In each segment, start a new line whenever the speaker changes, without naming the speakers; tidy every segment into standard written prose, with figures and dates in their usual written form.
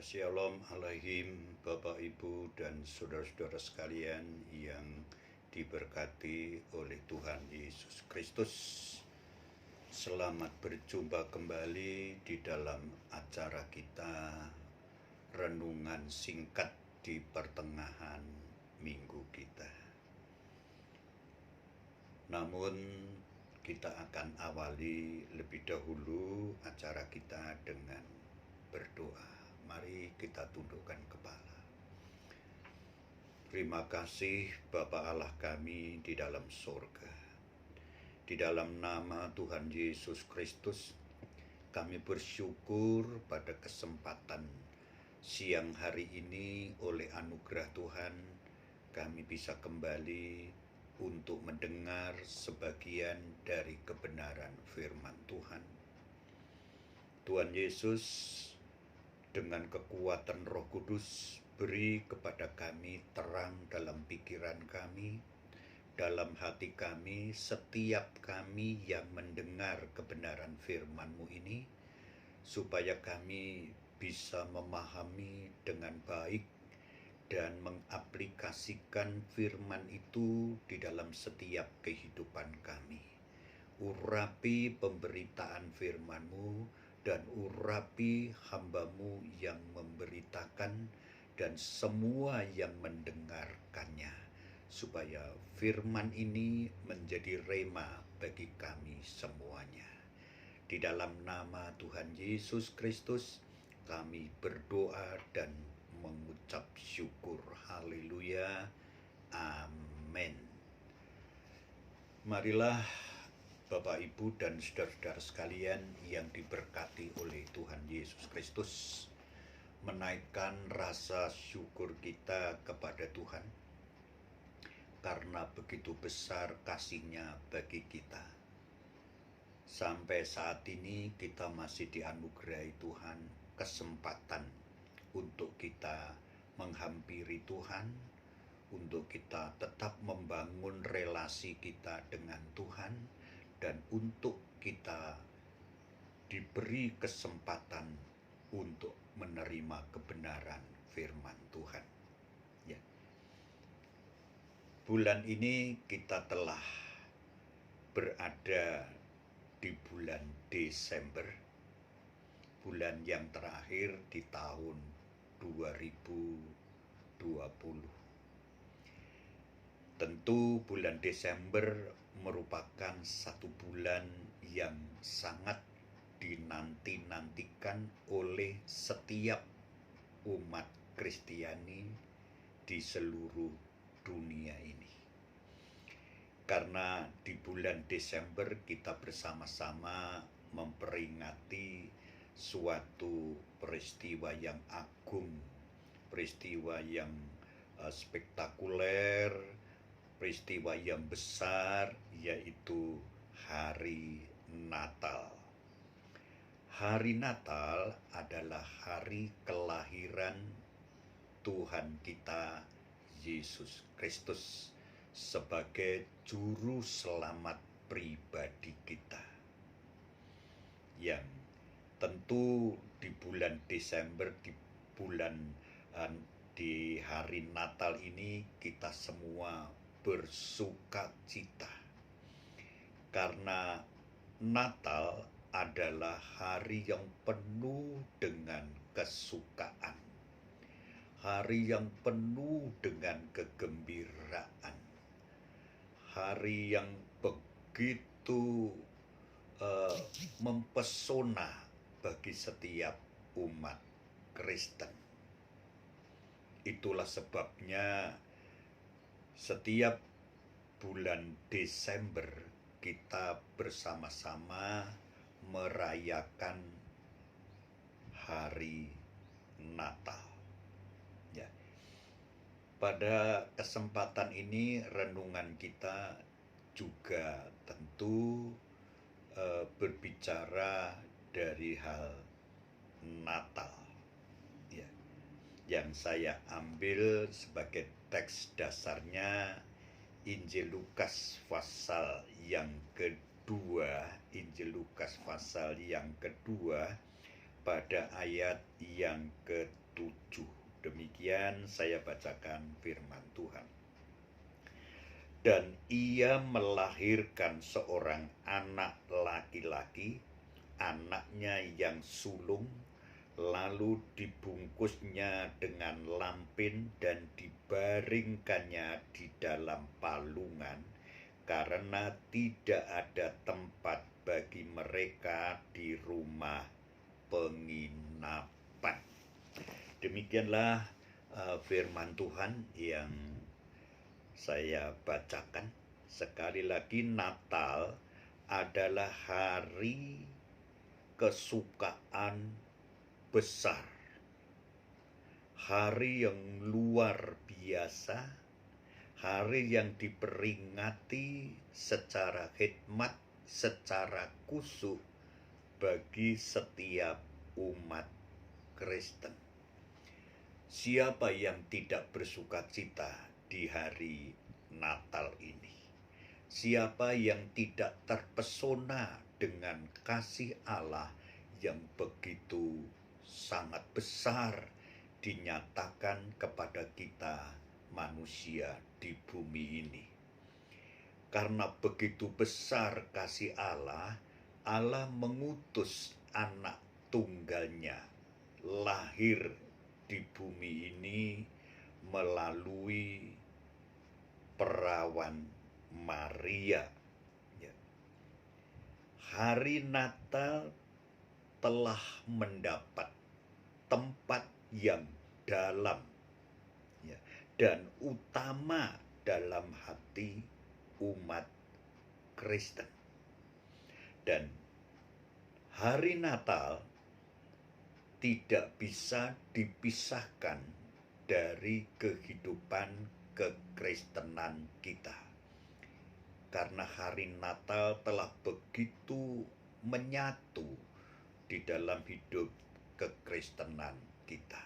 Shalom alaihim Bapak Ibu dan saudara-saudara sekalian yang diberkati oleh Tuhan Yesus Kristus. Selamat berjumpa kembali di dalam acara kita renungan singkat di pertengahan minggu kita. Namun kita akan awali lebih dahulu acara kita dengan berdoa. Mari kita tundukkan kepala. Terima kasih Bapa Allah kami di dalam surga. Di dalam nama Tuhan Yesus Kristus, kami bersyukur pada kesempatan siang hari ini oleh anugerah Tuhan, kami bisa kembali untuk mendengar sebagian dari kebenaran firman Tuhan. Tuhan Yesus, dengan kekuatan Roh Kudus, beri kepada kami terang dalam pikiran kami, dalam hati kami, setiap kami yang mendengar kebenaran firman-Mu ini, supaya kami bisa memahami dengan baik dan mengaplikasikan firman itu di dalam setiap kehidupan kami. Urapi pemberitaan firman-Mu dan urapi hamba-Mu yang memberitakan dan semua yang mendengarkannya, supaya firman ini menjadi rema bagi kami semuanya. Di dalam nama Tuhan Yesus Kristus, kami berdoa dan mengucap syukur. Haleluya. Amin. Marilah Bapak, Ibu, dan saudara-saudara sekalian yang diberkati oleh Tuhan Yesus Kristus, menaikkan rasa syukur kita kepada Tuhan, karena begitu besar kasih-Nya bagi kita. Sampai saat ini kita masih dianugerahi Tuhan kesempatan untuk kita menghampiri Tuhan, untuk kita tetap membangun relasi kita dengan Tuhan, dan untuk kita diberi kesempatan untuk menerima kebenaran firman Tuhan. Ya. Bulan ini kita telah berada di bulan Desember, bulan yang terakhir di tahun 2020. Tentu bulan Desember merupakan satu bulan yang sangat dinanti-nantikan oleh setiap umat Kristiani di seluruh dunia ini. Karena di bulan Desember kita bersama-sama memperingati suatu peristiwa yang agung, peristiwa yang spektakuler, peristiwa yang besar, yaitu Hari Natal. Hari Natal adalah hari kelahiran Tuhan kita Yesus Kristus sebagai juru selamat pribadi kita, yang tentu di bulan Desember, di hari Natal ini kita semua bersuka cita, karena Natal adalah hari yang penuh dengan kesukaan, hari yang penuh dengan kegembiraan, hari yang begitu mempesona bagi setiap umat Kristen. Itulah sebabnya setiap bulan Desember kita bersama-sama merayakan Hari Natal. Ya. Pada kesempatan ini renungan kita juga tentu berbicara dari hal Natal. Ya. Yang saya ambil sebagai teks dasarnya Injil Lukas pasal yang kedua, pada ayat yang ke 7. Demikian saya bacakan firman Tuhan. Dan ia melahirkan seorang anak laki-laki, anaknya yang sulung, lalu dibungkusnya dengan lampin dan dibaringkannya di dalam palungan, karena tidak ada tempat bagi mereka di rumah penginapan. Demikianlah firman Tuhan yang saya bacakan. Sekali lagi, Natal adalah hari kesukaan besar, hari yang luar biasa, hari yang diperingati secara hikmat, secara khusyuk bagi setiap umat Kristen. Siapa yang tidak bersukacita di hari Natal ini? Siapa yang tidak terpesona dengan kasih Allah yang begitu sangat besar dinyatakan kepada kita manusia di bumi ini? Karena begitu besar kasih Allah, Allah mengutus anak tunggalnya lahir di bumi ini melalui perawan Maria. Hari Natal telah mendapat tempat yang dalam dan utama dalam hati umat Kristen. Dan hari Natal tidak bisa dipisahkan dari kehidupan kekristenan kita. Karena hari Natal telah begitu menyatu di dalam hidup kekristenan kita.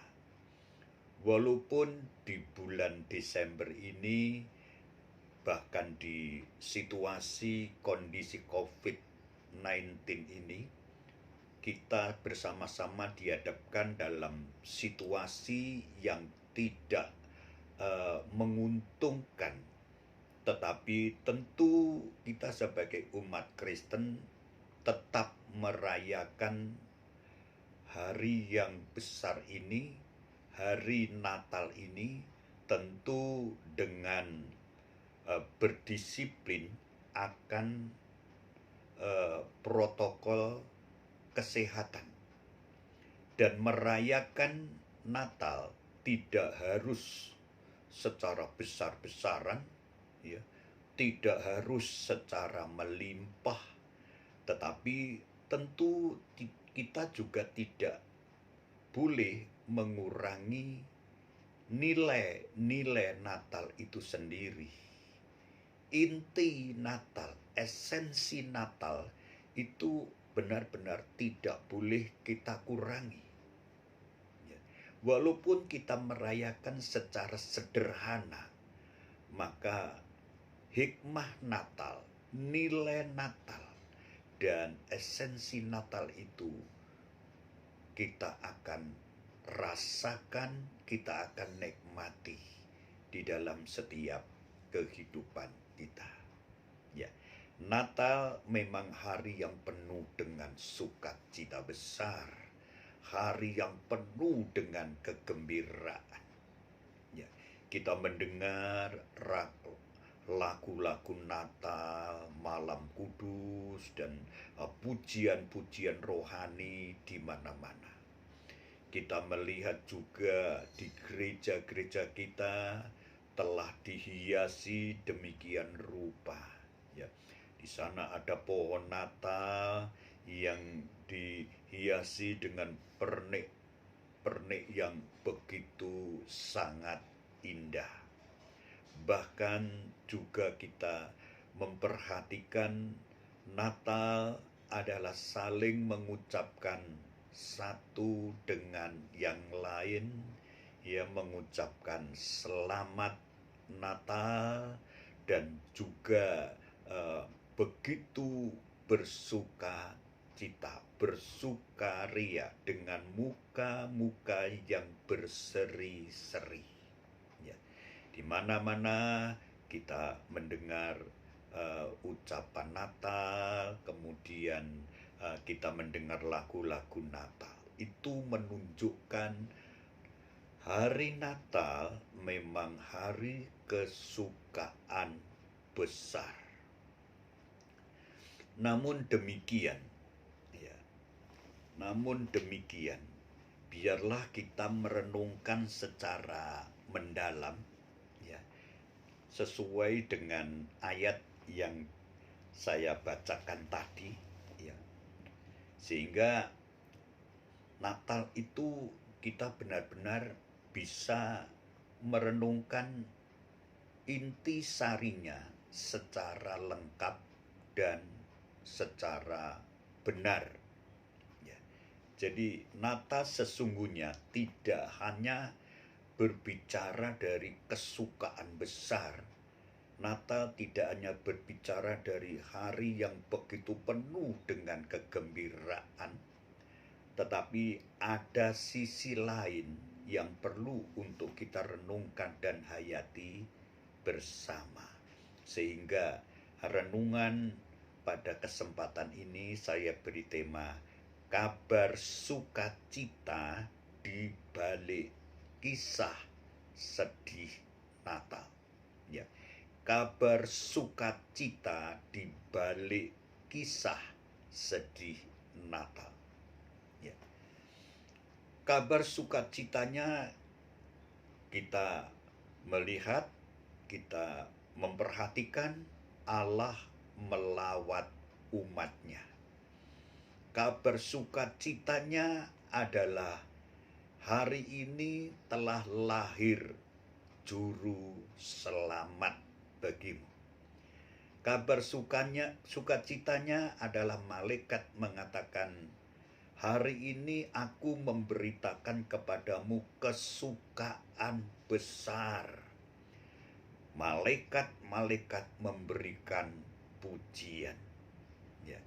Walaupun di bulan Desember ini, bahkan di situasi kondisi COVID-19 ini, kita bersama-sama dihadapkan dalam situasi yang tidak menguntungkan. Tetapi tentu kita sebagai umat Kristen tetap merayakan hari yang besar ini, hari Natal ini, tentu dengan berdisiplin akan protokol kesehatan. Dan merayakan Natal tidak harus secara besar-besaran, tidak harus secara melimpah, tetapi tentu kita juga tidak boleh mengurangi nilai-nilai Natal itu sendiri. Inti Natal, esensi Natal itu benar-benar tidak boleh kita kurangi. Walaupun kita merayakan secara sederhana, maka hikmah Natal, nilai Natal, dan esensi Natal itu kita akan rasakan, kita akan nikmati di dalam setiap kehidupan kita. Natal memang hari yang penuh dengan sukacita besar, hari yang penuh dengan kegembiraan. Kita mendengar lagu-lagu Natal, Malam Kudus, dan pujian-pujian rohani di mana-mana. Kita melihat juga di gereja-gereja kita telah dihiasi demikian rupa. Di sana ada pohon Natal yang dihiasi dengan pernik-pernik yang begitu sangat indah. Bahkan juga kita memperhatikan Natal adalah saling mengucapkan satu dengan yang lain, mengucapkan selamat Natal dan juga begitu bersuka bersukacita, bersukaria dengan muka-muka yang berseri-seri. Ya, di mana-mana kita mendengar ucapan Natal, kemudian kita mendengar lagu-lagu Natal. Itu menunjukkan hari Natal memang hari kesukaan besar. Namun demikian, biarlah kita merenungkan secara mendalam, ya, sesuai dengan ayat yang saya bacakan tadi, ya, sehingga Natal itu kita benar-benar bisa merenungkan intisarinya secara lengkap dan secara benar. Ya. Jadi Natal sesungguhnya tidak hanya berbicara dari kesukaan besar. Natal tidak hanya berbicara dari hari yang begitu penuh dengan kegembiraan, tetapi ada sisi lain yang perlu untuk kita renungkan dan hayati bersama. Sehingga renungan pada kesempatan ini saya beri tema kabar sukacita di balik kisah sedih Natal. Ya, kabar sukacita di balik kisah sedih Natal. Ya. Kabar sukacitanya kita melihat, kita memperhatikan Allah melawat umatnya. Kabar sukacitanya adalah hari ini telah lahir juru selamat bagimu. Kabar sukacitanya adalah malaikat mengatakan, hari ini aku memberitakan kepadamu kesukaan besar. Malaikat-malaikat memberikan pujian. Ya.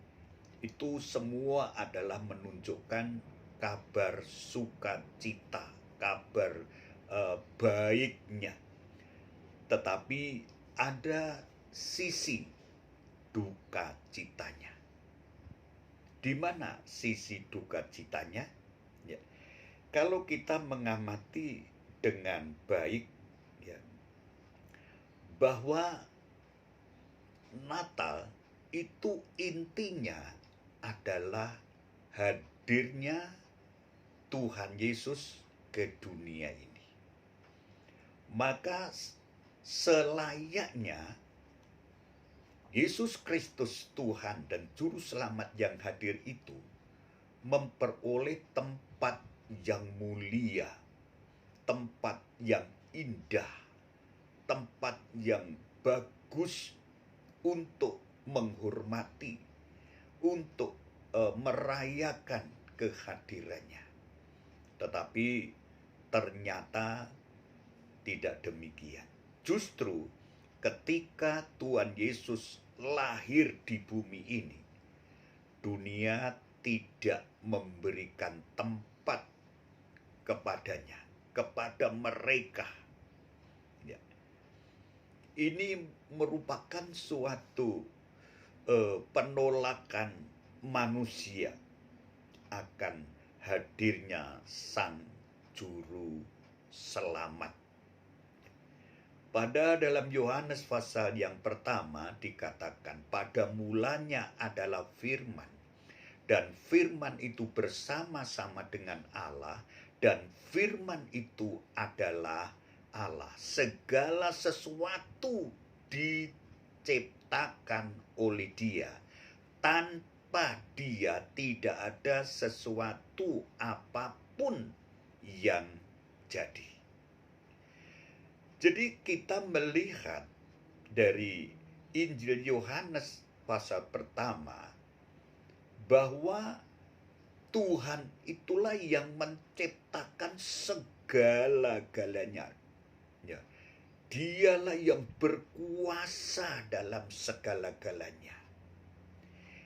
Itu semua adalah menunjukkan kabar sukacita, kabar baiknya. Tetapi ada sisi duka citanya. Di mana sisi duka citanya? Ya. Kalau kita mengamati dengan baik, ya, bahwa Natal itu intinya adalah hadirnya Tuhan Yesus ke dunia ini. Maka selayaknya Yesus Kristus Tuhan dan Juru Selamat yang hadir itu memperoleh tempat yang mulia, tempat yang indah, tempat yang bagus untuk menghormati, untuk merayakan kehadirannya. Tetapi ternyata tidak demikian. Justru ketika Tuhan Yesus lahir di bumi ini, dunia tidak memberikan tempat kepadanya, kepada mereka. Ya. Ini merupakan suatu penolakan manusia akan hadirnya Sang Juru Selamat. Pada dalam Yohanes pasal yang pertama dikatakan, pada mulanya adalah firman, dan firman itu bersama-sama dengan Allah, dan firman itu adalah Allah. Segala sesuatu diciptakan oleh Dia. Tanpa Dia tidak ada sesuatu apapun yang jadi. Jadi kita melihat dari Injil Yohanes pasal pertama bahwa Tuhan itulah yang menciptakan segala-galanya. Ya. Dialah yang berkuasa dalam segala-galanya.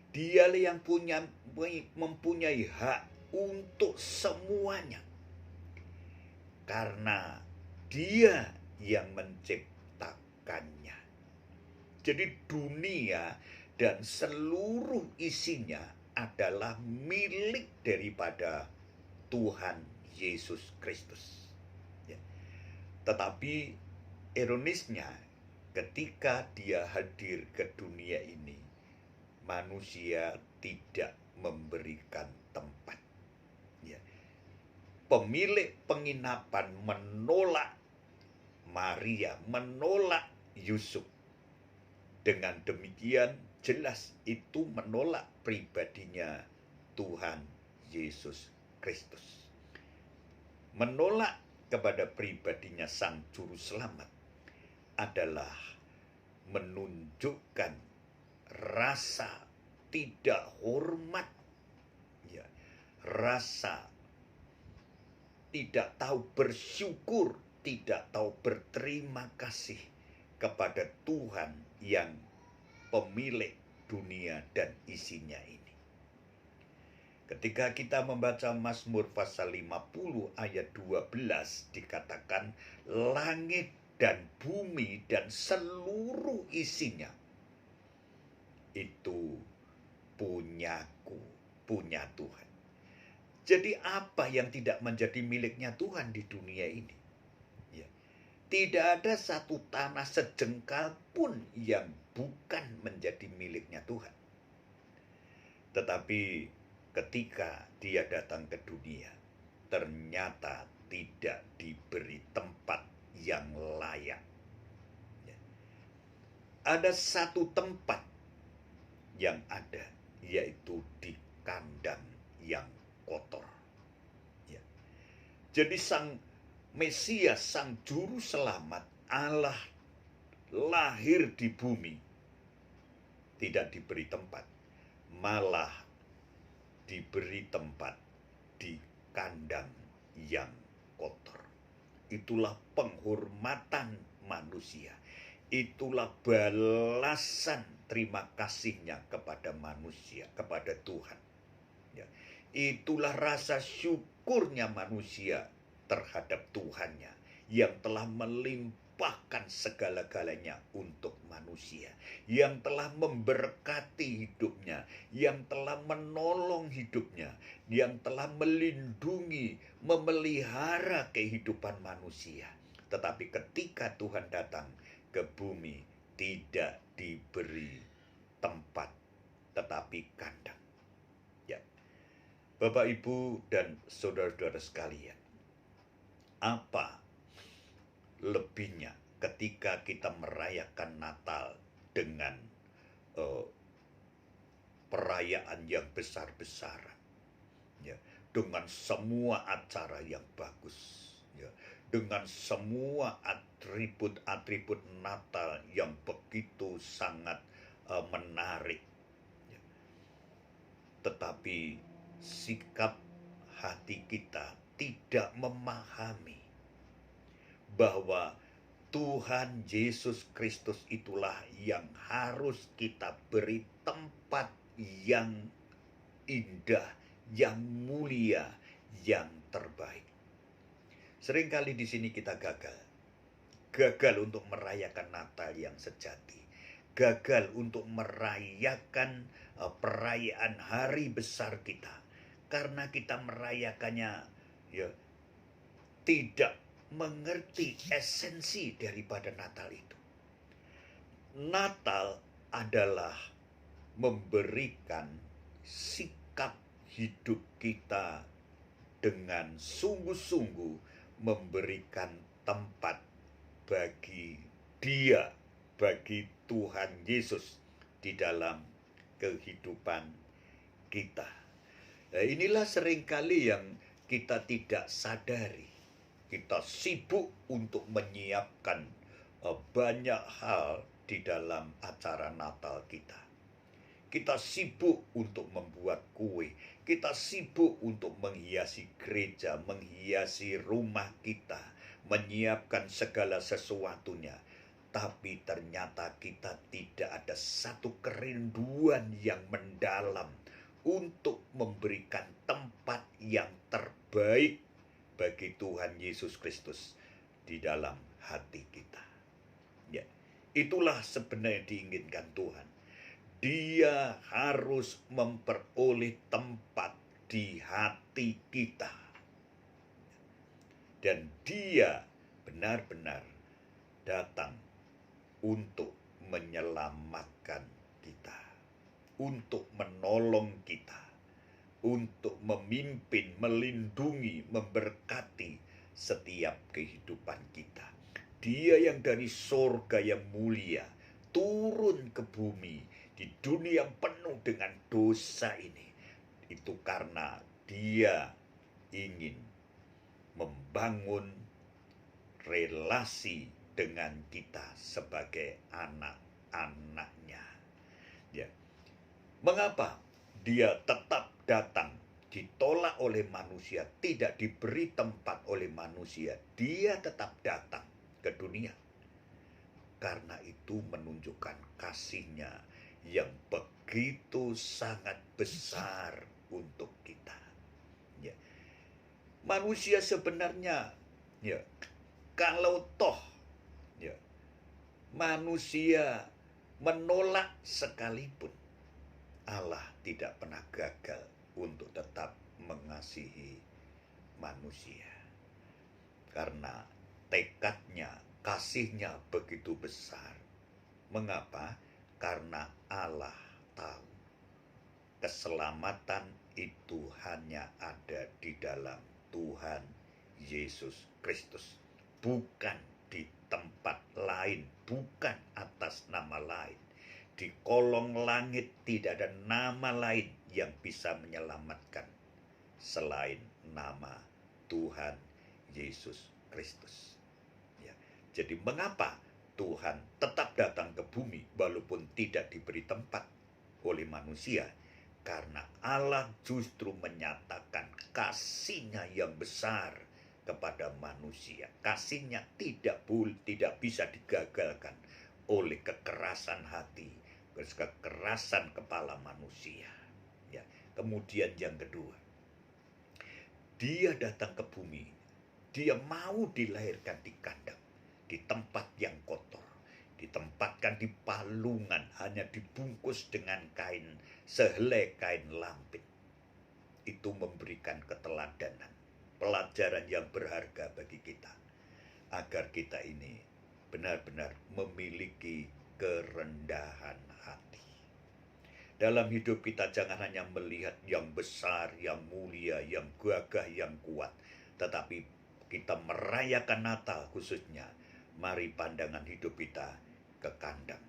Dialah yang mempunyai hak untuk semuanya. Karena Dia yang menciptakannya. Jadi dunia dan seluruh isinya adalah milik daripada Tuhan Yesus Kristus. Ya. Tetapi ironisnya, ketika Dia hadir ke dunia ini, manusia tidak memberikan tempat. Ya. Pemilik penginapan menolak Maria, menolak Yusuf. Dengan demikian jelas itu menolak pribadinya Tuhan Yesus Kristus. Menolak kepada pribadinya Sang Juru Selamat adalah menunjukkan rasa tidak hormat, ya, rasa tidak tahu bersyukur, tidak tahu berterima kasih kepada Tuhan yang pemilik dunia dan isinya ini. Ketika kita membaca Mazmur pasal 50 ayat 12 dikatakan langit dan bumi dan seluruh isinya itu punyaku, punya Tuhan. Jadi apa yang tidak menjadi miliknya Tuhan di dunia ini? Ya. Tidak ada satu tanah sejengkal pun yang bukan menjadi miliknya Tuhan. Tetapi ketika Dia datang ke dunia, ternyata tidak diberi tempat yang layak. Ya. Ada satu tempat yang ada, yaitu di kandang yang kotor. Ya. Jadi Sang Mesias, Sang Juru Selamat, Allah lahir di bumi, tidak diberi tempat, malah diberi tempat di kandang yang kotor. Itulah penghormatan manusia. Itulah balasan terima kasihnya kepada manusia, kepada Tuhan. Ya. Itulah rasa syukurnya manusia terhadap Tuhannya yang telah melimpahkan segala-galanya untuk manusia, yang telah memberkati hidupnya, yang telah menolong hidupnya, yang telah melindungi, memelihara kehidupan manusia. Tetapi ketika Tuhan datang ke bumi, tidak diberi tempat, tetapi kandang. Ya. Bapak, Ibu, dan saudara-saudara sekalian, apa lebihnya ketika kita merayakan Natal dengan perayaan yang besar-besaran, ya, dengan semua acara yang bagus, ya, dengan semua atribut-atribut Natal yang begitu sangat menarik, ya. Tetapi sikap hati kita tidak memahami bahwa Tuhan Yesus Kristus itulah yang harus kita beri tempat yang indah, yang mulia, yang terbaik. Seringkali di sini kita gagal untuk merayakan Natal yang sejati, gagal untuk merayakan perayaan hari besar kita, karena kita merayakannya ya tidak mengerti esensi daripada Natal itu. Natal adalah memberikan sikap hidup kita dengan sungguh-sungguh memberikan tempat bagi Dia, bagi Tuhan Yesus di dalam kehidupan kita. Nah, inilah seringkali yang kita tidak sadari. Kita sibuk untuk menyiapkan banyak hal di dalam acara Natal kita. Kita sibuk untuk membuat kue. Kita sibuk untuk menghiasi gereja, menghiasi rumah kita, menyiapkan segala sesuatunya. tetapi ternyata kita tidak ada satu kerinduan yang mendalam untuk memberikan tempat yang terbaik bagi Tuhan Yesus Kristus di dalam hati kita. Ya, itulah sebenarnya diinginkan Tuhan. Dia harus memperoleh tempat di hati kita. Dan dia benar-benar datang untuk menyelamatkan kita, untuk menolong kita, untuk memimpin, melindungi, memberkati setiap kehidupan kita. Dia yang dari sorga yang mulia turun ke bumi di dunia yang penuh dengan dosa ini. Itu karena dia ingin membangun relasi dengan kita sebagai anak-anaknya. Ya. Mengapa dia tetap datang, ditolak oleh manusia, tidak diberi tempat oleh manusia? Dia tetap datang ke dunia. Karena itu menunjukkan kasihnya yang begitu sangat besar untuk kita. Ya. Manusia sebenarnya, ya, kalau toh ya, manusia menolak sekalipun, Allah tidak pernah gagal untuk tetap mengasihi manusia. Karena tekadnya, kasihnya begitu besar. Mengapa? Karena Allah tahu keselamatan itu hanya ada di dalam Tuhan Yesus Kristus, bukan di tempat lain, bukan atas nama lain. Di kolong langit tidak ada nama lain yang bisa menyelamatkan selain nama Tuhan Yesus Kristus. Ya. Jadi mengapa Tuhan tetap datang ke bumi walaupun tidak diberi tempat oleh manusia? Karena Allah justru menyatakan kasihnya yang besar kepada manusia. Kasihnya tidak bisa digagalkan oleh kekerasan hati, kekerasan kepala manusia. Ya. Kemudian yang kedua, dia datang ke bumi. Dia mau dilahirkan di kandang, di tempat yang kotor, ditempatkan di palungan, hanya dibungkus dengan kain, sehelai kain lampin. Itu memberikan keteladanan, pelajaran yang berharga bagi kita, agar kita ini benar-benar memiliki kerendahan hati. Dalam hidup kita jangan hanya melihat yang besar, yang mulia, yang gagah, yang kuat, tetapi kita merayakan Natal khususnya, mari pandangan hidup kita ke kandang,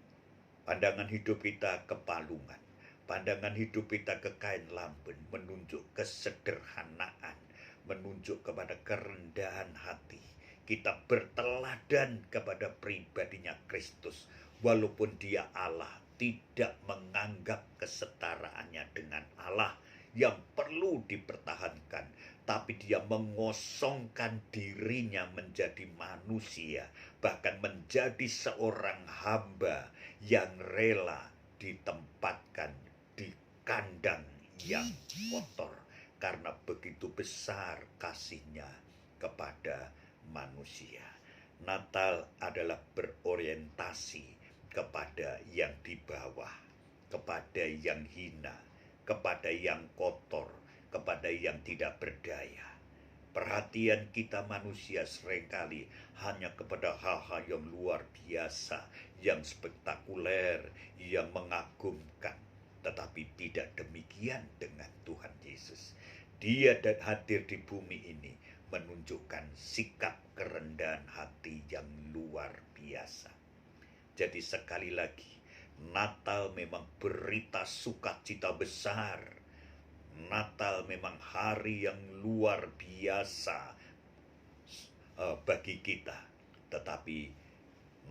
pandangan hidup kita ke palungan, pandangan hidup kita ke kain lampin, menunjuk kesederhanaan, menunjuk kepada kerendahan hati. Kita berteladan kepada pribadinya Kristus, walaupun dia Allah, tidak menganggap kesetaraannya dengan Allah yang perlu dipertahankan, tapi dia mengosongkan dirinya menjadi manusia, bahkan menjadi seorang hamba yang rela ditempatkan di kandang yang kotor, karena begitu besar kasihnya kepada manusia. Natal adalah berorientasi kepada yang di bawah, kepada yang hina, kepada yang kotor, kepada yang tidak berdaya. Perhatian kita manusia seringkali hanya kepada hal-hal yang luar biasa, yang spektakuler, yang mengagumkan. Tetapi tidak demikian dengan Tuhan Yesus. Dia hadir di bumi ini menunjukkan sikap kerendahan hati yang luar biasa. Jadi sekali lagi, Natal memang berita sukacita besar. Natal memang hari yang luar biasa bagi kita. Tetapi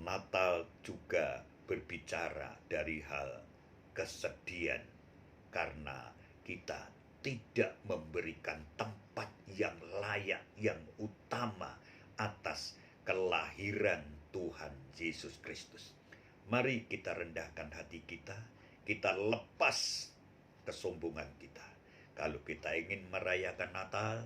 Natal juga berbicara dari hal kesedihan, karena kita tidak memberikan tempat yang layak, yang utama atas kelahiran Tuhan Yesus Kristus. Mari kita rendahkan hati kita, kita lepas kesombongan kita. Kalau kita ingin merayakan Natal,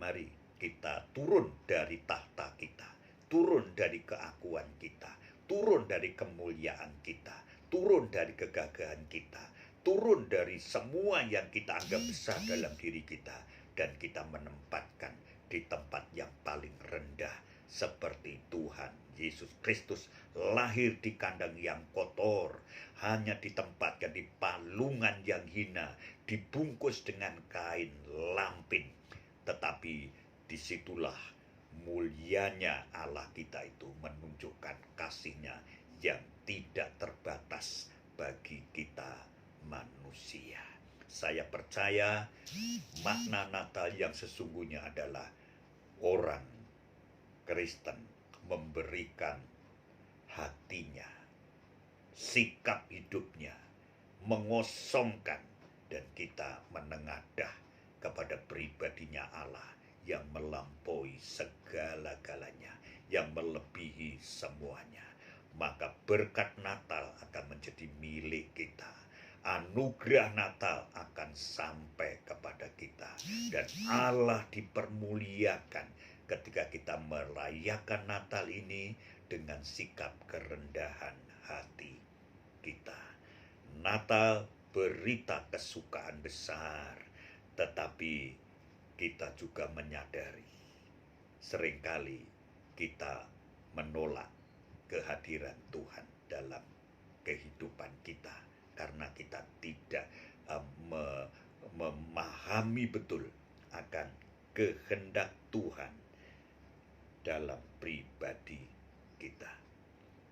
mari kita turun dari tahta kita, turun dari keakuan kita, turun dari kemuliaan kita, turun dari kegagahan kita, turun dari semua yang kita anggap besar dalam diri kita, dan kita menempatkan di tempat yang paling rendah seperti Tuhan Yesus Kristus lahir di kandang yang kotor, hanya ditempatkan di palungan yang hina, dibungkus dengan kain lampin. Tetapi disitulah mulianya Allah kita itu menunjukkan kasih-Nya yang tidak terbatas bagi kita manusia. Saya percaya makna Natal yang sesungguhnya adalah orang Kristen memberikan hatinya, sikap hidupnya, mengosongkan, dan kita menengadah kepada pribadinya Allah yang melampaui segala-galanya, yang melebihi semuanya. Maka berkat Natal akan menjadi milik kita. Anugerah Natal akan sampai kepada kita, dan Allah dipermuliakan ketika kita merayakan Natal ini dengan sikap kerendahan hati kita. Natal berita kesukaan besar, tetapi kita juga menyadari seringkali kita menolak kehadiran Tuhan dalam kehidupan kita karena kita tidak memahami betul akan kehendak Tuhan dalam pribadi kita.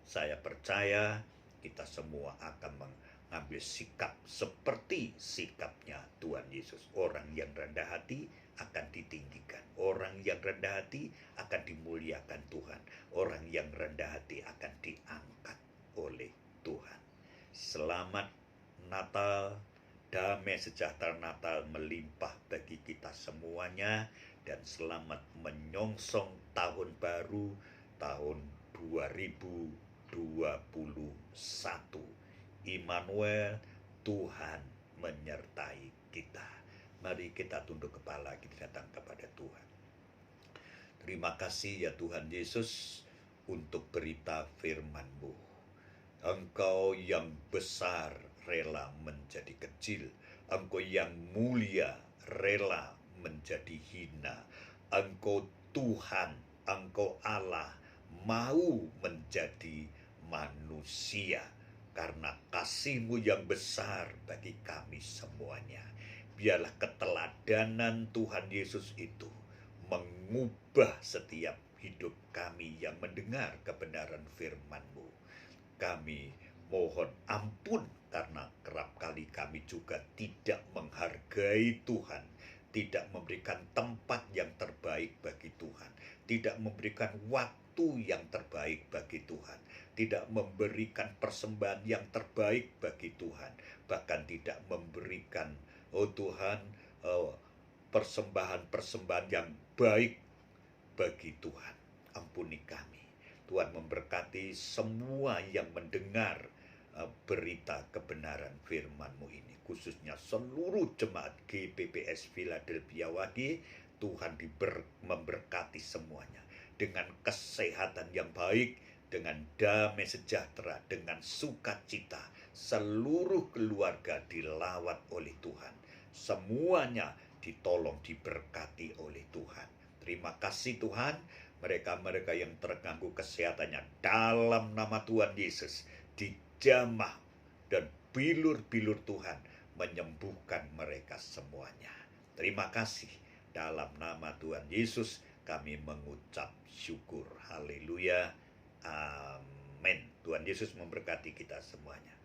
Saya percaya kita semua akan mengambil sikap seperti sikapnya Tuhan Yesus. Orang yang rendah hati akan ditinggikan. Orang yang rendah hati akan dimuliakan Tuhan. Orang yang rendah hati akan diangkat oleh Tuhan. Selamat Natal, damai sejahtera Natal melimpah bagi kita semuanya, dan selamat menyongsong tahun baru, tahun 2021. Immanuel, Tuhan menyertai kita. Mari kita tunduk kepala, kita datang kepada Tuhan. Terima kasih ya Tuhan Yesus untuk berita firman-Mu. Engkau yang besar rela menjadi kecil. Engkau yang mulia rela menjadi hina. Engkau Tuhan, Engkau Allah, mau menjadi manusia karena kasih-Mu yang besar bagi kami semuanya. Biarlah keteladanan Tuhan Yesus itu mengubah setiap hidup kami yang mendengar kebenaran firman-Mu. Kami mohon ampun karena kerap kali kami juga tidak menghargai Tuhan, tidak memberikan tempat yang terbaik bagi Tuhan, tidak memberikan waktu yang terbaik bagi Tuhan, tidak memberikan persembahan yang terbaik bagi Tuhan, bahkan tidak memberikan, oh Tuhan, persembahan-persembahan yang baik bagi Tuhan. Ampuni kami. Tuhan memberkati semua yang mendengar berita kebenaran firman-Mu ini, khususnya seluruh jemaat GPPS Philadelphia Wage. Tuhan memberkati semuanya dengan kesehatan yang baik, dengan damai sejahtera, dengan sukacita. Seluruh keluarga dilawat oleh Tuhan, semuanya ditolong, diberkati oleh Tuhan. Terima kasih Tuhan. Mereka-mereka yang terganggu kesehatannya, dalam nama Tuhan Yesus, dijamah dan bilur-bilur Tuhan menyembuhkan mereka semuanya. Terima kasih. Dalam nama Tuhan Yesus kami mengucap syukur. Haleluya. Amin. Tuhan Yesus memberkati kita semuanya.